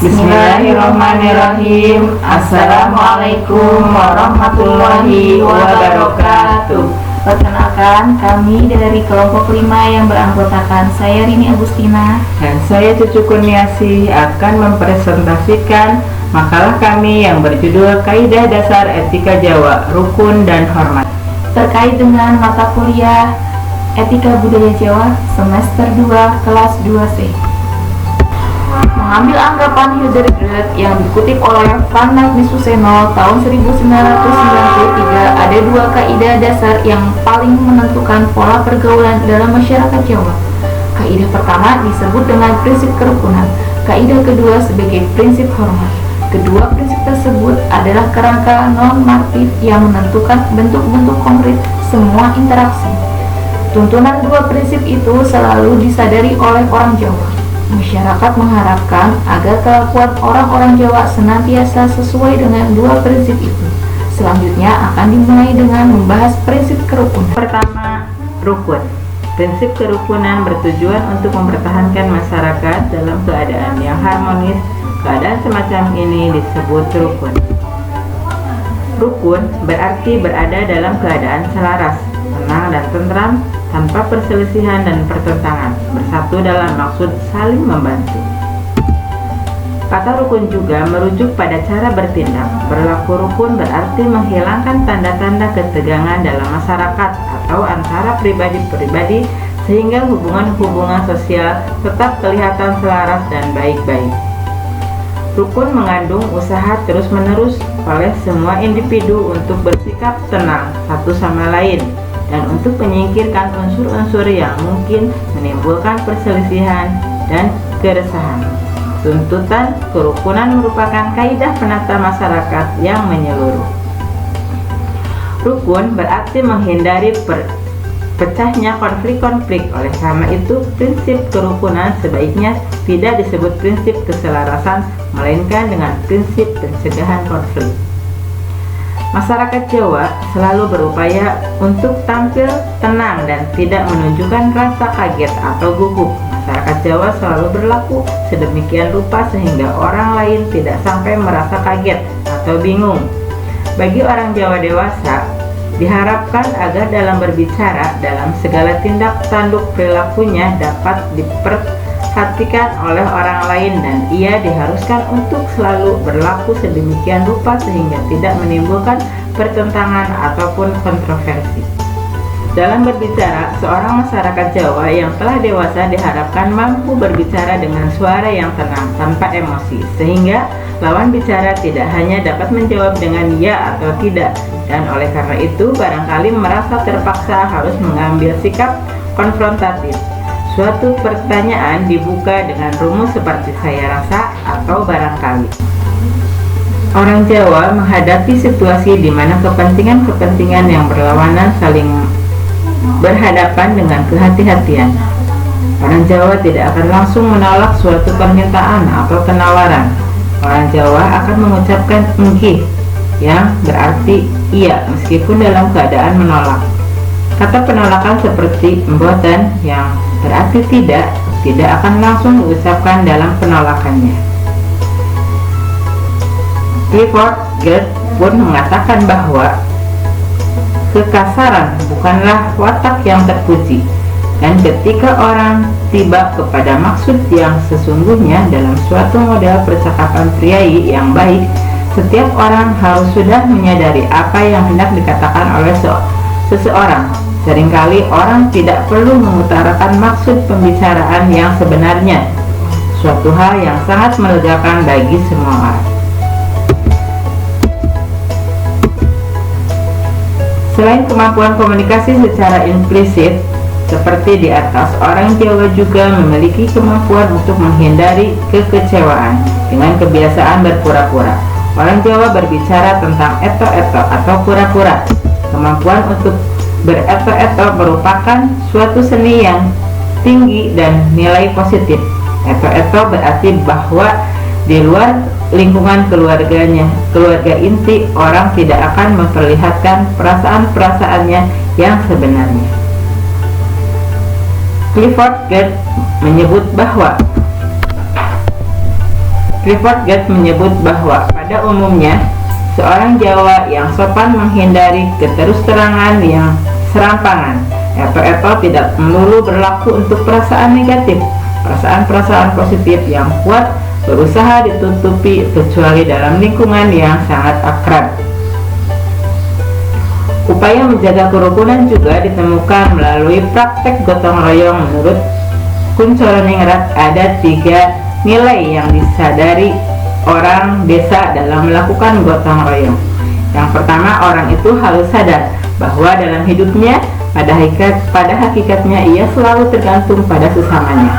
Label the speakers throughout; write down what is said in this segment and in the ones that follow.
Speaker 1: Bismillahirrahmanirrahim. Assalamualaikum warahmatullahi wabarakatuh.
Speaker 2: Perkenalkan, kami dari kelompok 5 yang beranggotakan saya Rini Agustina
Speaker 1: Dan saya Cucu Kurniasih akan mempresentasikan makalah kami yang berjudul Kaidah Dasar Etika Jawa, Rukun dan Hormat,
Speaker 2: terkait dengan mata kuliah Etika Budaya Jawa semester 2 kelas 2C. Mengambil anggapan Hildegard yang dikutip oleh Van Nisusseno tahun 1993, ada dua kaidah dasar yang paling menentukan pola pergaulan dalam masyarakat Jawa. Kaidah pertama disebut dengan prinsip kerukunan, kaidah kedua sebagai prinsip hormat. Kedua prinsip tersebut adalah kerangka normatif yang menentukan bentuk-bentuk konkret semua interaksi. Tuntunan dua prinsip itu selalu disadari oleh orang Jawa. Masyarakat mengharapkan agar kelakuan orang-orang Jawa senantiasa sesuai dengan dua prinsip itu. Selanjutnya akan dimulai dengan membahas prinsip kerukunan.
Speaker 1: Pertama, rukun. Prinsip kerukunan bertujuan untuk mempertahankan masyarakat dalam keadaan yang harmonis. Keadaan semacam ini disebut rukun. Rukun berarti berada dalam keadaan selaras, tenang dan tentram, tanpa perselisihan dan pertentangan, bersatu dalam maksud saling membantu. Kata rukun juga merujuk pada cara bertindak. Berlaku rukun berarti menghilangkan tanda-tanda ketegangan dalam masyarakat atau antara pribadi-pribadi, sehingga hubungan-hubungan sosial tetap kelihatan selaras dan baik-baik. Rukun mengandung usaha terus-menerus oleh semua individu untuk bersikap tenang satu sama lain, dan untuk menyingkirkan unsur-unsur yang mungkin menimbulkan perselisihan dan keresahan. Tuntutan kerukunan merupakan kaidah penata masyarakat yang menyeluruh. Rukun berarti menghindari pecahnya konflik-konflik. Oleh karena itu, prinsip kerukunan sebaiknya tidak disebut prinsip keselarasan, melainkan dengan prinsip pencegahan konflik. Masyarakat Jawa selalu berupaya untuk tampil tenang dan tidak menunjukkan rasa kaget atau gugup. Masyarakat Jawa selalu berlaku sedemikian rupa sehingga orang lain tidak sampai merasa kaget atau bingung. Bagi orang Jawa dewasa, diharapkan agar dalam berbicara, dalam segala tindak tanduk perilakunya dapat diperhatikan oleh orang lain, dan ia diharuskan untuk selalu berlaku sedemikian rupa sehingga tidak menimbulkan pertentangan ataupun kontroversi. Dalam berbicara, seorang masyarakat Jawa yang telah dewasa diharapkan mampu berbicara dengan suara yang tenang tanpa emosi, sehingga lawan bicara tidak hanya dapat menjawab dengan ya atau tidak, dan oleh karena itu barangkali merasa terpaksa harus mengambil sikap konfrontatif. Suatu pertanyaan dibuka dengan rumus seperti saya rasa atau barangkali. Orang Jawa menghadapi situasi di mana kepentingan-kepentingan yang berlawanan saling berhadapan dengan kehati-hatian. Orang Jawa tidak akan langsung menolak suatu permintaan atau penawaran. Orang Jawa akan mengucapkan enggih, yang berarti iya meskipun dalam keadaan menolak. Kata penolakan seperti mboten, yang berarti tidak akan langsung diucapkan dalam penolakannya. Clifford Geertz pun mengatakan bahwa kekasaran bukanlah watak yang terpuji, dan ketika orang tiba kepada maksud yang sesungguhnya dalam suatu model percakapan priai yang baik, setiap orang harus sudah menyadari apa yang hendak dikatakan oleh seseorang. Seringkali orang tidak perlu mengutarakan maksud pembicaraan yang sebenarnya, suatu hal yang sangat melegakan bagi semua orang. Selain kemampuan komunikasi secara implisit seperti di atas, orang Jawa juga memiliki kemampuan untuk menghindari kekecewaan dengan kebiasaan berpura-pura. Orang Jawa berbicara tentang eto-eto atau pura-pura. Kemampuan untuk bereto-eto merupakan suatu seni yang tinggi dan nilai positif. Eto-eto berarti bahwa di luar lingkungan keluarga inti, orang tidak akan memperlihatkan perasaan-perasaannya yang sebenarnya. Clifford Geertz menyebut bahwa Clifford Geertz menyebut bahwa pada umumnya seorang Jawa yang sopan menghindari keterus-terangan yang serampangan. Apple tidak melulu berlaku untuk perasaan negatif. Perasaan-perasaan positif yang kuat berusaha ditutupi kecuali dalam lingkungan yang sangat akrab. Upaya menjaga kerukunan juga ditemukan melalui praktek gotong royong. Menurut Kunchorningrat, ada 3 nilai yang disadari orang desa dalam melakukan gotong royong. Yang pertama, orang itu harus sadar bahwa dalam hidupnya pada hakikatnya ia selalu tergantung pada sesamanya.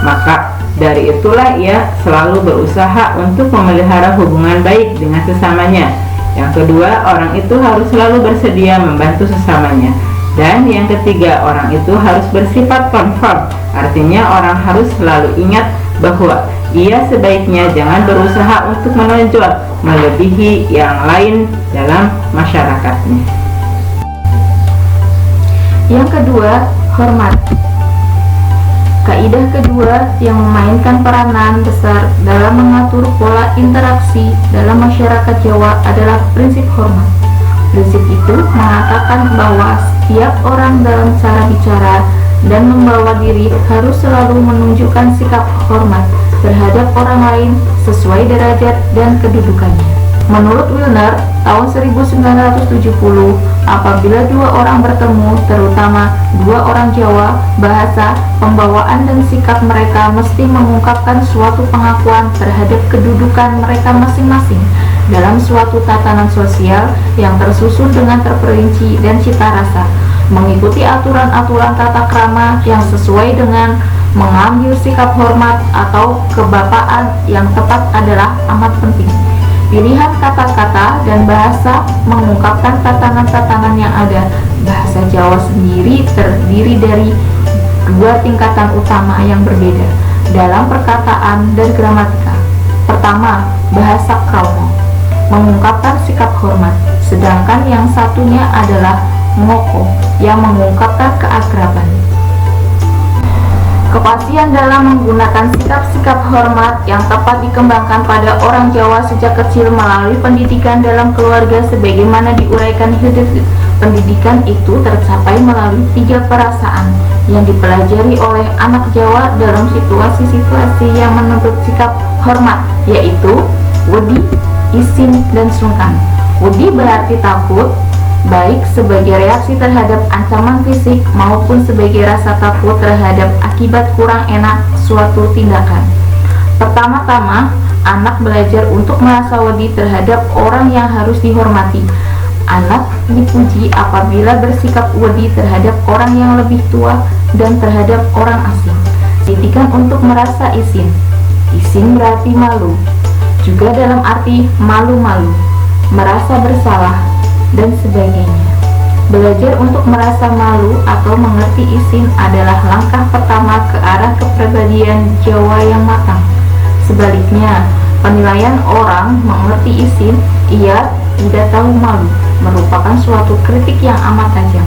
Speaker 1: Maka dari itulah ia selalu berusaha untuk memelihara hubungan baik dengan sesamanya. Yang kedua, orang itu harus selalu bersedia membantu sesamanya. Dan yang ketiga, orang itu harus bersifat konform. Artinya orang harus selalu ingat bahwa ia sebaiknya jangan berusaha untuk menonjol melebihi yang lain dalam masyarakatnya.
Speaker 2: Yang kedua, hormat. Kaidah kedua yang memainkan peranan besar dalam mengatur pola interaksi dalam masyarakat Jawa adalah prinsip hormat. Prinsip itu mengatakan bahwa setiap orang dalam cara bicara dan membawa diri harus selalu menunjukkan sikap hormat terhadap orang lain sesuai derajat dan kedudukannya. Menurut Wilner, tahun 1970, apabila 2 orang bertemu, terutama 2 orang Jawa, bahasa, pembawaan dan sikap mereka mesti mengungkapkan suatu pengakuan terhadap kedudukan mereka masing-masing dalam suatu tatanan sosial yang tersusun dengan terperinci dan cita rasa, mengikuti aturan-aturan tata krama yang sesuai dengan mengambil sikap hormat atau kebapaan yang tepat adalah amat penting. Pilihan kata-kata dan bahasa mengungkapkan tatanan-tatanan yang ada. Bahasa Jawa sendiri terdiri dari 2 tingkatan utama yang berbeda dalam perkataan dan gramatika. Pertama, bahasa krama mengungkapkan sikap hormat, sedangkan yang satunya adalah ngoko yang mengungkapkan keakraban. Kepastian dalam menggunakan sikap-sikap hormat yang tepat dikembangkan pada orang Jawa sejak kecil melalui pendidikan dalam keluarga sebagaimana diuraikan Hildegard. Pendidikan itu tercapai melalui 3 perasaan yang dipelajari oleh anak Jawa dalam situasi-situasi yang menuntut sikap hormat, yaitu wedi, isin, dan sungkan. Wedi berarti takut, baik sebagai reaksi terhadap ancaman fisik maupun sebagai rasa takut terhadap akibat kurang enak suatu tindakan. Pertama-tama, anak belajar untuk merasa wedi terhadap orang yang harus dihormati. Anak dipuji apabila bersikap wedi terhadap orang yang lebih tua dan terhadap orang asing. Didikan untuk merasa isin. Isin berarti malu, juga dalam arti malu-malu, merasa bersalah, dan sebagainya. Belajar untuk merasa malu atau mengerti isin adalah langkah pertama ke arah kepribadian Jawa yang matang. Sebaliknya, penilaian orang mengerti isin, ia tidak tahu malu, merupakan suatu kritik yang amat tajam.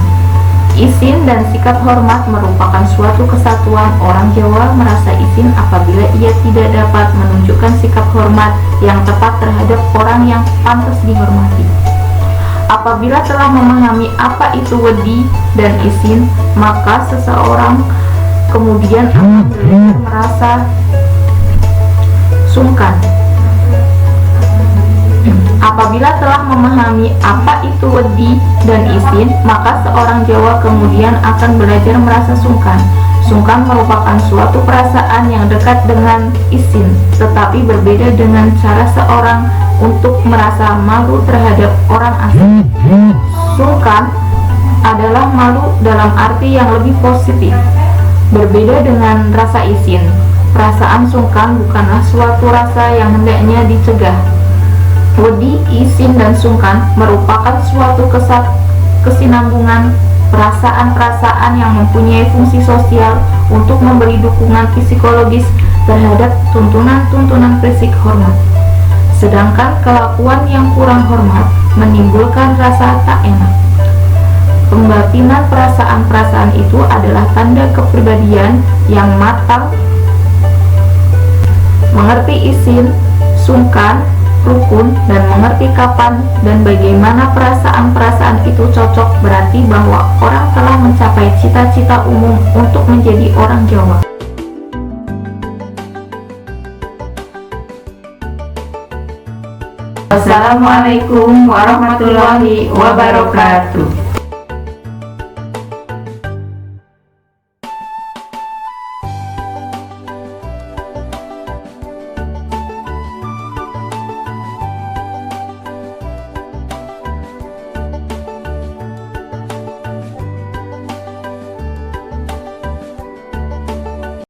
Speaker 2: Isin dan sikap hormat merupakan suatu kesatuan. Orang Jawa merasa isin apabila ia tidak dapat menunjukkan sikap hormat yang tepat terhadap orang yang pantas dihormati. Apabila telah memahami apa itu wedi dan isin, maka seseorang kemudian akan belajar merasa sungkan. Apabila telah memahami apa itu wedi dan isin, maka seorang Jawa kemudian akan belajar merasa sungkan. Sungkan merupakan suatu perasaan yang dekat dengan isin, tetapi berbeda dengan cara seorang untuk merasa malu terhadap orang asing. Sungkan adalah malu dalam arti yang lebih positif. Berbeda dengan rasa isin, perasaan sungkan bukanlah suatu rasa yang hendaknya dicegah. Wedi, isin, dan sungkan merupakan suatu kesinambungan perasaan-perasaan yang mempunyai fungsi sosial untuk memberi dukungan psikologis terhadap tuntunan-tuntunan prinsip hormat. Sedangkan kelakuan yang kurang hormat menimbulkan rasa tak enak. Pembatinan perasaan-perasaan itu adalah tanda kepribadian yang matang. Mengerti isin sungkan, rukun, dan mengerti kapan dan bagaimana perasaan-perasaan itu cocok, berarti bahwa orang telah mencapai cita-cita umum untuk menjadi orang Jawa.
Speaker 1: Wassalamualaikum warahmatullahi wabarakatuh.